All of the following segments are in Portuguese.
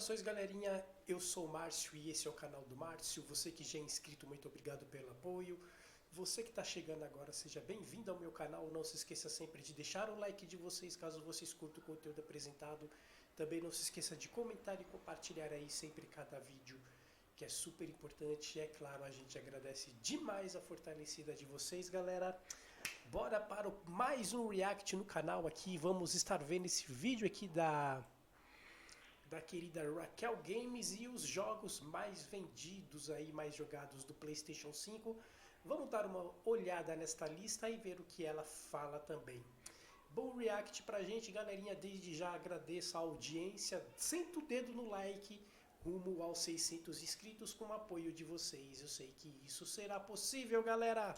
Saudações, galerinha, eu sou o Márcio e esse é o canal do Márcio. Você que já é inscrito, muito obrigado pelo apoio. Você que está chegando agora, seja bem-vindo ao meu canal. Não se esqueça sempre de deixar o like de vocês, caso vocês curtam o conteúdo apresentado. Também não se esqueça de comentar e compartilhar aí sempre cada vídeo, que é super importante. E é claro, a gente agradece demais a fortalecida de vocês, galera. Bora para mais um react no canal aqui. Vamos estar vendo esse vídeo aqui da querida Raquel Games e os jogos mais vendidos aí, mais jogados do PlayStation 5. Vamos dar uma olhada nesta lista e ver o que ela fala também. Bom react pra gente, galerinha. Desde já agradeço a audiência. Senta o dedo no like rumo aos 600 inscritos com o apoio de vocês. Eu sei que isso será possível, galera.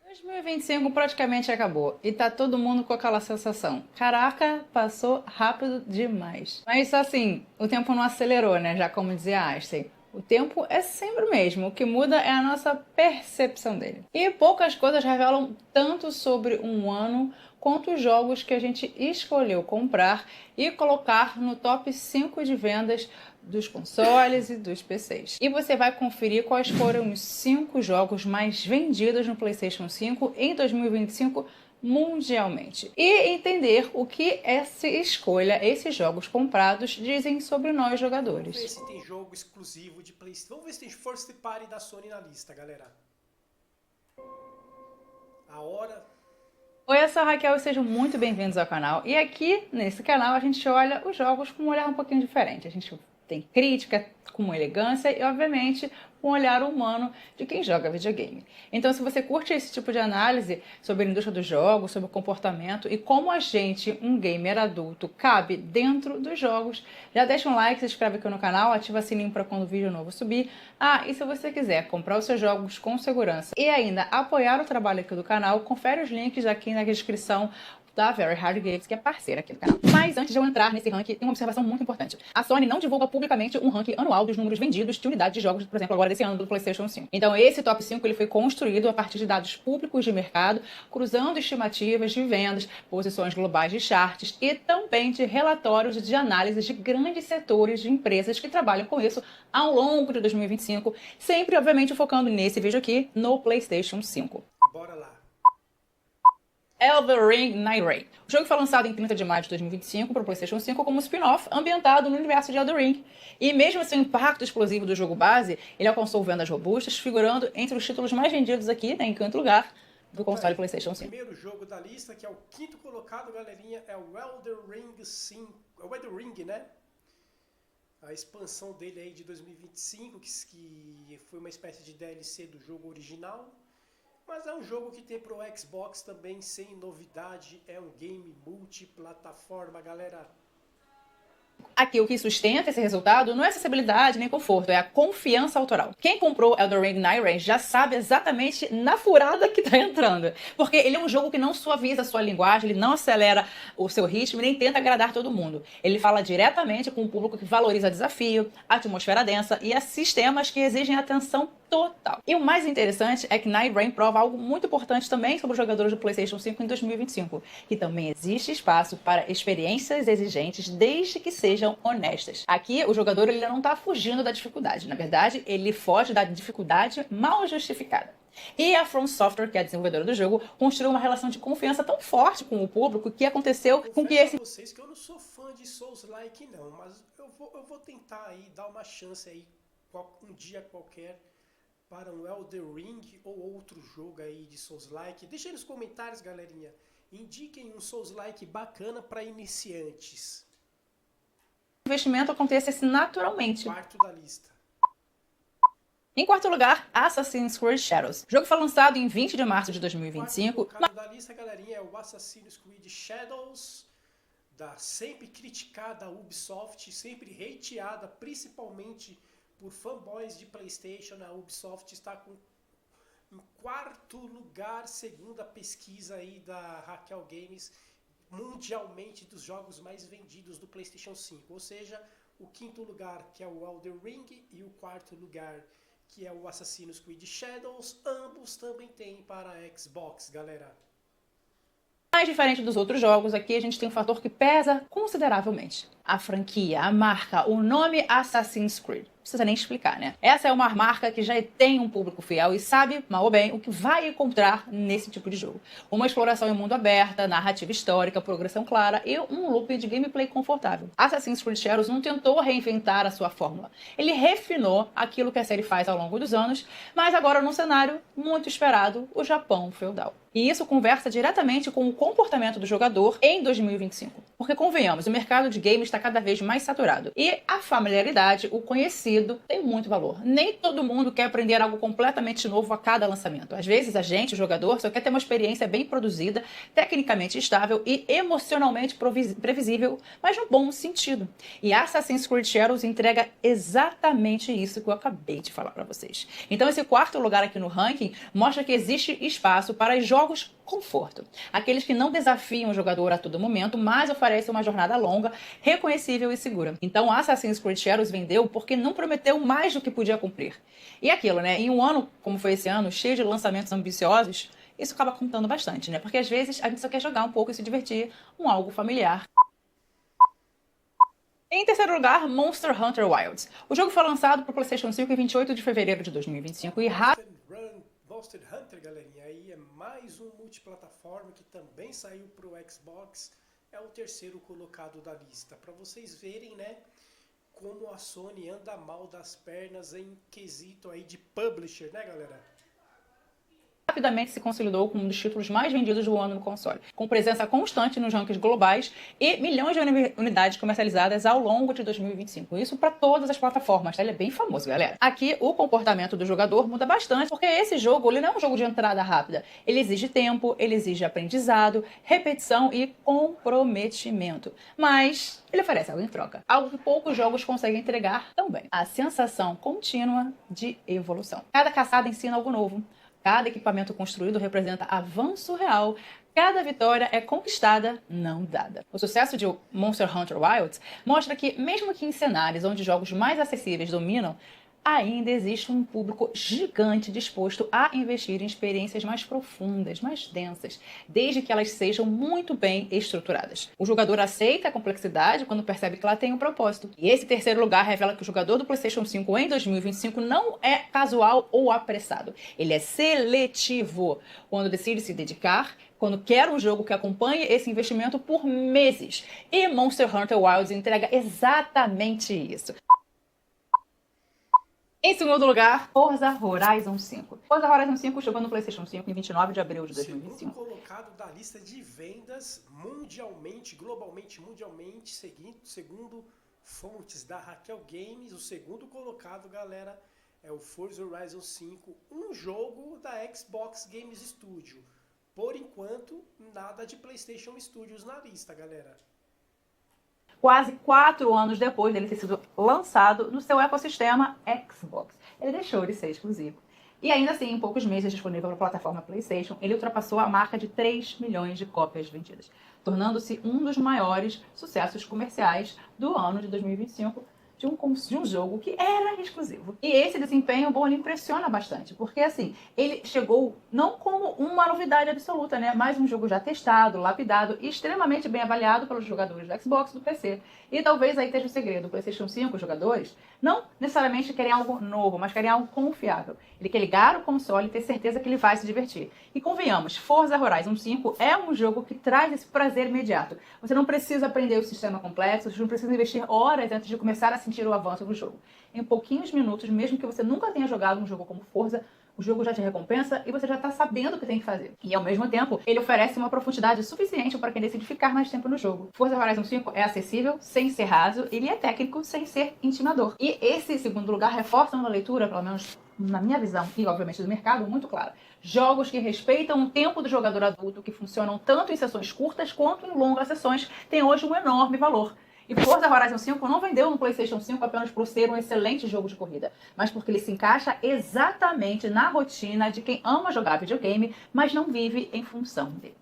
2025 praticamente acabou e tá todo mundo com aquela sensação: caraca, passou rápido demais. Mas assim, o tempo não acelerou, né? Já como dizia Einstein, o tempo é sempre o mesmo, o que muda é a nossa percepção dele. E poucas coisas revelam tanto sobre um ano quanto os jogos que a gente escolheu comprar e colocar no top 5 de vendas dos consoles e dos PCs. E você vai conferir quais foram os 5 jogos mais vendidos no PlayStation 5 em 2025 mundialmente. E entender o que essa escolha, esses jogos comprados, dizem sobre nós jogadores. Vamos ver se tem jogo exclusivo de PlayStation. Vamos ver se tem First Party da Sony na lista, galera. A hora... Oi, eu sou a Raquel e sejam muito bem-vindos ao canal. E aqui, nesse canal, a gente olha os jogos com um olhar um pouquinho diferente. A gente tem crítica com elegância e, obviamente, um olhar humano de quem joga videogame. Então, se você curte esse tipo de análise sobre a indústria dos jogos, sobre o comportamento e como a gente, um gamer adulto, cabe dentro dos jogos, já deixa um like, se inscreve aqui no canal, ativa o sininho para quando o vídeo novo subir. Ah, e se você quiser comprar os seus jogos com segurança e ainda apoiar o trabalho aqui do canal, confere os links aqui na descrição da Very Hard Games, que é parceira aqui do canal. Mas antes de eu entrar nesse ranking, tem uma observação muito importante. A Sony não divulga publicamente um ranking anual dos números vendidos de unidades de jogos, por exemplo, agora desse ano do PlayStation 5. Então esse top 5 ele foi construído a partir de dados públicos de mercado, cruzando estimativas de vendas, posições globais de charts e também de relatórios de análise de grandes setores de empresas que trabalham com isso ao longo de 2025, sempre, obviamente, focando nesse vídeo aqui no PlayStation 5. Bora lá. Elden Ring Night Rain. O jogo foi lançado em 30 de maio de 2025 para o PlayStation 5 como um spin-off ambientado no universo de Elden Ring. E mesmo sem o impacto explosivo do jogo base, ele alcançou vendas robustas, figurando entre os títulos mais vendidos aqui, né, em quinto lugar, do console PlayStation 5. O primeiro jogo da lista, que é o quinto colocado, galerinha, é o Elden Ring 5. É o Elden Ring, né? A expansão dele aí de 2025, que foi uma espécie de DLC do jogo original. Mas é um jogo que tem pro Xbox também, sem novidade. É um game multiplataforma, galera. Aqui, o que sustenta esse resultado não é acessibilidade nem conforto, é a confiança autoral. Quem comprou Elden Ring Night Rain já sabe exatamente na furada que tá entrando. Porque ele é um jogo que não suaviza a sua linguagem, ele não acelera o seu ritmo, nem tenta agradar todo mundo. Ele fala diretamente com um público que valoriza desafio, a atmosfera densa e a sistemas que exigem atenção total. E o mais interessante é que Night Rain prova algo muito importante também sobre os jogadores do PlayStation 5 em 2025, que também existe espaço para experiências exigentes desde que sejam honestas. Aqui, o jogador ele não está fugindo da dificuldade. Na verdade, ele foge da dificuldade mal justificada. E a From Software, que é a desenvolvedora do jogo, construiu uma relação de confiança tão forte com o público que aconteceu com que esse... Vocês que eu não sou fã de Souls-like não, mas eu vou tentar aí dar uma chance aí um dia qualquer para um Elden Ring ou outro jogo aí de Souls-like. Deixa aí nos comentários, galerinha. Indiquem um Souls-like bacana para iniciantes. O investimento acontecesse naturalmente. Quarto da lista. Em quarto lugar, Assassin's Creed Shadows. O jogo foi lançado em 20 de março de 2025. O quarto da lista, galerinha, é o Assassin's Creed Shadows, da sempre criticada Ubisoft, sempre hateada, principalmente por fanboys de PlayStation. A Ubisoft está em quarto lugar, segundo a pesquisa aí da Raquel Games, mundialmente dos jogos mais vendidos do PlayStation 5. Ou seja, o quinto lugar, que é o Elden Ring, e o quarto lugar, que é o Assassin's Creed Shadows, ambos também tem para Xbox, galera. Mais diferente dos outros jogos, aqui a gente tem um fator que pesa consideravelmente. A franquia, a marca, o nome Assassin's Creed. Não precisa nem explicar, né? Essa é uma marca que já tem um público fiel e sabe, mal ou bem, o que vai encontrar nesse tipo de jogo. Uma exploração em mundo aberto, narrativa histórica, progressão clara e um loop de gameplay confortável. Assassin's Creed Shadows não tentou reinventar a sua fórmula. Ele refinou aquilo que a série faz ao longo dos anos, mas agora num cenário muito esperado, o Japão feudal. E isso conversa diretamente com o comportamento do jogador em 2025. Porque, convenhamos, o mercado de games está cada vez mais saturado. E a familiaridade, o conhecido, tem muito valor. Nem todo mundo quer aprender algo completamente novo a cada lançamento. Às vezes, a gente, o jogador, só quer ter uma experiência bem produzida, tecnicamente estável e emocionalmente previsível, mas no bom sentido. E Assassin's Creed Shadows entrega exatamente isso que eu acabei de falar para vocês. Então, esse quarto lugar aqui no ranking mostra que existe espaço para jogos conforto. Aqueles que não desafiam o jogador a todo momento, mas oferecem uma jornada longa, reconhecível e segura. Então, Assassin's Creed Shadows vendeu porque não prometeu mais do que podia cumprir. E aquilo, né? Em um ano, como foi esse ano, cheio de lançamentos ambiciosos, isso acaba contando bastante, né? Porque às vezes a gente só quer jogar um pouco e se divertir, algo familiar. Em terceiro lugar, Monster Hunter Wilds. O jogo foi lançado para o PlayStation 5 em 28 de fevereiro de 2025 e Monster Hunter, galerinha, aí é mais um multiplataforma que também saiu para o Xbox, é o terceiro colocado da lista. Para vocês verem, né, como a Sony anda mal das pernas em quesito aí de publisher, né, galera? Rapidamente se consolidou como um dos títulos mais vendidos do ano no console, com presença constante nos rankings globais e milhões de unidades comercializadas ao longo de 2025. Isso para todas as plataformas. Ele é bem famoso, galera. Aqui, o comportamento do jogador muda bastante, porque esse jogo ele não é um jogo de entrada rápida. Ele exige tempo, ele exige aprendizado, repetição e comprometimento. Mas ele oferece algo em troca. Algo que poucos jogos conseguem entregar tão bem. A sensação contínua de evolução. Cada caçada ensina algo novo. Cada equipamento construído representa avanço real. Cada vitória é conquistada, não dada. O sucesso de Monster Hunter Wilds mostra que, mesmo que em cenários onde jogos mais acessíveis dominam, ainda existe um público gigante disposto a investir em experiências mais profundas, mais densas, desde que elas sejam muito bem estruturadas. O jogador aceita a complexidade quando percebe que ela tem um propósito. E esse terceiro lugar revela que o jogador do PlayStation 5 em 2025 não é casual ou apressado. Ele é seletivo quando decide se dedicar, quando quer um jogo que acompanhe esse investimento por meses. E Monster Hunter Wilds entrega exatamente isso. Em segundo lugar, Forza Horizon 5. Forza Horizon 5 chegou no PlayStation 5 em 29 de abril de 2025. Segundo colocado da lista de vendas mundialmente, globalmente, segundo fontes da Raquel Games, o segundo colocado, galera, é o Forza Horizon 5, um jogo da Xbox Games Studio. Por enquanto, nada de PlayStation Studios na lista, galera. Quase 4 anos depois dele ter sido lançado no seu ecossistema Xbox. Ele deixou de ser exclusivo. E ainda assim, em poucos meses disponível para a plataforma PlayStation, ele ultrapassou a marca de 3 milhões de cópias vendidas, tornando-se um dos maiores sucessos comerciais do ano de 2025, de um jogo que era exclusivo. E esse desempenho, bom, ele impressiona bastante, porque assim, ele chegou não como uma novidade absoluta, né, mas um jogo já testado, lapidado e extremamente bem avaliado pelos jogadores do Xbox e do PC. E talvez aí esteja o segredo, o PlayStation 5, os jogadores, não necessariamente querem algo novo, mas querem algo confiável. Ele quer ligar o console e ter certeza que ele vai se divertir. E convenhamos, Forza Horizon 5 é um jogo que traz esse prazer imediato. Você não precisa aprender o sistema complexo, você não precisa investir horas antes de começar a sentir o avanço do jogo. Em pouquinhos minutos, mesmo que você nunca tenha jogado um jogo como Forza, o jogo já te recompensa e você já está sabendo o que tem que fazer. E ao mesmo tempo, ele oferece uma profundidade suficiente para quem decide ficar mais tempo no jogo. Forza Horizon 5 é acessível, sem ser raso, ele é técnico, sem ser intimador. E esse segundo lugar reforça uma leitura, pelo menos na minha visão e obviamente do mercado, muito clara. Jogos que respeitam o tempo do jogador adulto, que funcionam tanto em sessões curtas quanto em longas sessões, têm hoje um enorme valor. E Forza Horizon 5 não vendeu no PlayStation 5 apenas por ser um excelente jogo de corrida, mas porque ele se encaixa exatamente na rotina de quem ama jogar videogame, mas não vive em função dele.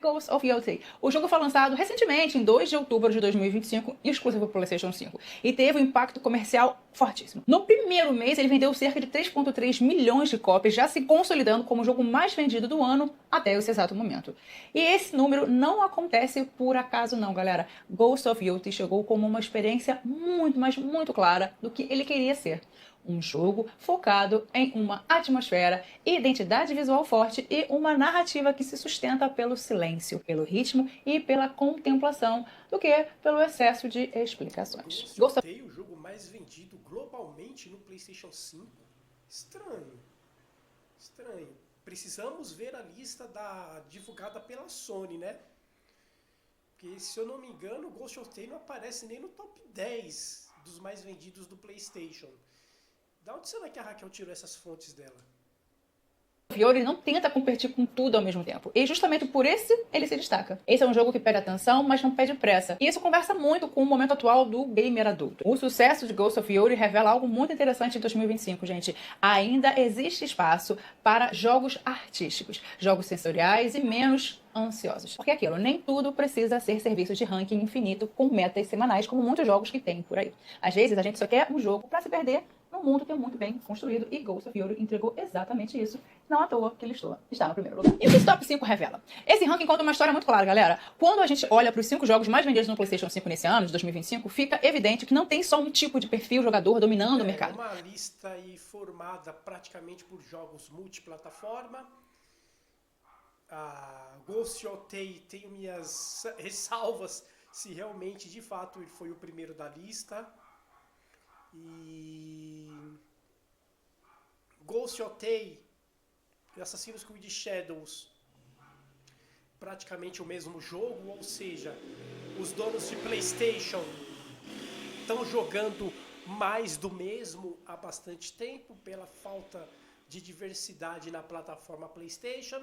Ghost of Yotei. O jogo foi lançado recentemente, em 2 de outubro de 2025, exclusivo para o PlayStation 5, e teve um impacto comercial fortíssimo. No primeiro mês, ele vendeu cerca de 3,3 milhões de cópias, já se consolidando como o jogo mais vendido do ano até esse exato momento. E esse número não acontece por acaso não, galera. Ghost of Yotei chegou como uma experiência muito, mas muito clara do que ele queria ser. Um jogo focado em uma atmosfera, identidade visual forte e uma narrativa que se sustenta pelo silêncio, pelo ritmo e pela contemplação, do que pelo excesso de explicações. Ghost of Yotei, o jogo mais vendido globalmente no PlayStation 5? Estranho. Estranho. Precisamos ver a lista divulgada pela Sony, né? Porque, se eu não me engano, o Ghost of Yotei não aparece nem no top 10 dos mais vendidos do PlayStation. Da onde será que a Raquel tirou essas fontes dela? Fiore não tenta competir com tudo ao mesmo tempo. E justamente por esse, ele se destaca. Esse é um jogo que pede atenção, mas não pede pressa. E isso conversa muito com o momento atual do gamer adulto. O sucesso de Ghost of Yotei revela algo muito interessante em 2025, gente. Ainda existe espaço para jogos artísticos, jogos sensoriais e menos ansiosos. Porque aquilo, nem tudo precisa ser serviço de ranking infinito com metas semanais, como muitos jogos que tem por aí. Às vezes, a gente só quer um jogo para se perder num mundo que é muito bem construído, e Ghost of Yotei entregou exatamente isso. Não à toa que ele está no primeiro lugar. E o que esse top 5 revela? Esse ranking conta uma história muito clara, galera. Quando a gente olha para os 5 jogos mais vendidos no PlayStation 5 nesse ano, de 2025, fica evidente que não tem só um tipo de perfil jogador dominando o mercado. É uma lista aí formada praticamente por jogos multiplataforma. A Ghost of Yotei, tenho minhas ressalvas se realmente, de fato, ele foi o primeiro da lista. E Ghost of Yotei e Assassin's Creed Shadows, praticamente o mesmo jogo, ou seja, os donos de PlayStation estão jogando mais do mesmo há bastante tempo, pela falta de diversidade na plataforma PlayStation.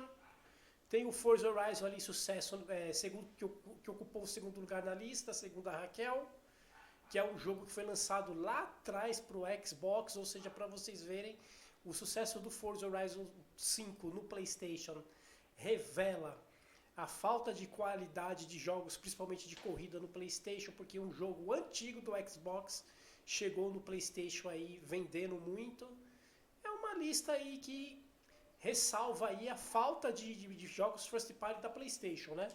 Tem o Forza Horizon ali, sucesso, que ocupou o segundo lugar na lista, segundo a Raquel, que é um jogo que foi lançado lá atrás para o Xbox, ou seja, para vocês verem, o sucesso do Forza Horizon 5 no PlayStation revela a falta de qualidade de jogos, principalmente de corrida no PlayStation, porque um jogo antigo do Xbox chegou no PlayStation aí vendendo muito. É uma lista aí que ressalva aí a falta de jogos first party da PlayStation, né?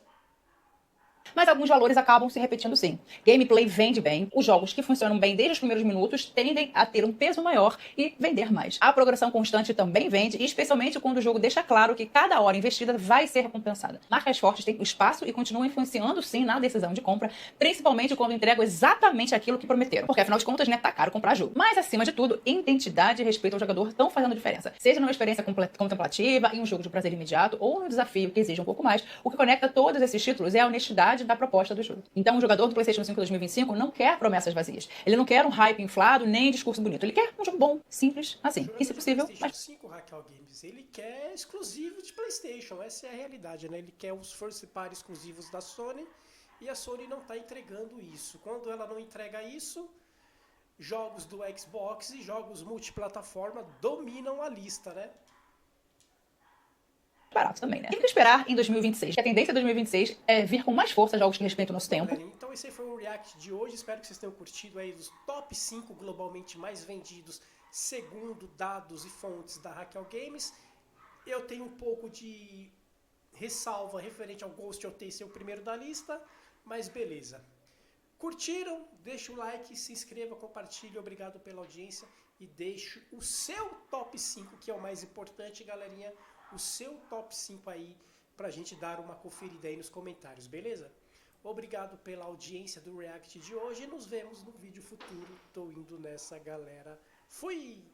Mas alguns valores acabam se repetindo sim. Gameplay vende bem, os jogos que funcionam bem desde os primeiros minutos tendem a ter um peso maior e vender mais. A progressão constante também vende, especialmente quando o jogo deixa claro que cada hora investida vai ser recompensada. Marcas fortes têm espaço e continuam influenciando sim na decisão de compra, principalmente quando entregam exatamente aquilo que prometeram. Porque afinal de contas, né, tá caro comprar jogo. Mas acima de tudo, identidade e respeito ao jogador estão fazendo diferença. Seja numa experiência contemplativa, em um jogo de prazer imediato ou no desafio que exige um pouco mais, o que conecta todos esses títulos é a honestidade da proposta do jogo. Então, o jogador do PlayStation 5 2025 não quer promessas vazias. Ele não quer um hype inflado, nem discurso bonito. Ele quer um jogo bom, simples, assim. E se possível, PlayStation 5, Raquel Games, ele quer exclusivo de PlayStation. Essa é a realidade, né? Ele quer os first party exclusivos da Sony e a Sony não está entregando isso. Quando ela não entrega isso, jogos do Xbox e jogos multiplataforma dominam a lista, né? Barato também, né? E o que esperar em 2026? A tendência de 2026 é vir com mais força jogos que respeitam o nosso tempo. Então esse aí foi o react de hoje. Espero que vocês tenham curtido aí dos top 5 globalmente mais vendidos, segundo dados e fontes da Raquel Games. Eu tenho um pouco de ressalva referente ao Ghost of Yotei ser o primeiro da lista, mas beleza. Curtiram? Deixa o like, se inscreva, compartilhe. Obrigado pela audiência e deixe o seu top 5, que é o mais importante, galerinha. O seu top 5 aí pra gente dar uma conferida aí nos comentários, beleza? Obrigado pela audiência do react de hoje e nos vemos no vídeo futuro. Tô indo nessa, galera. Fui!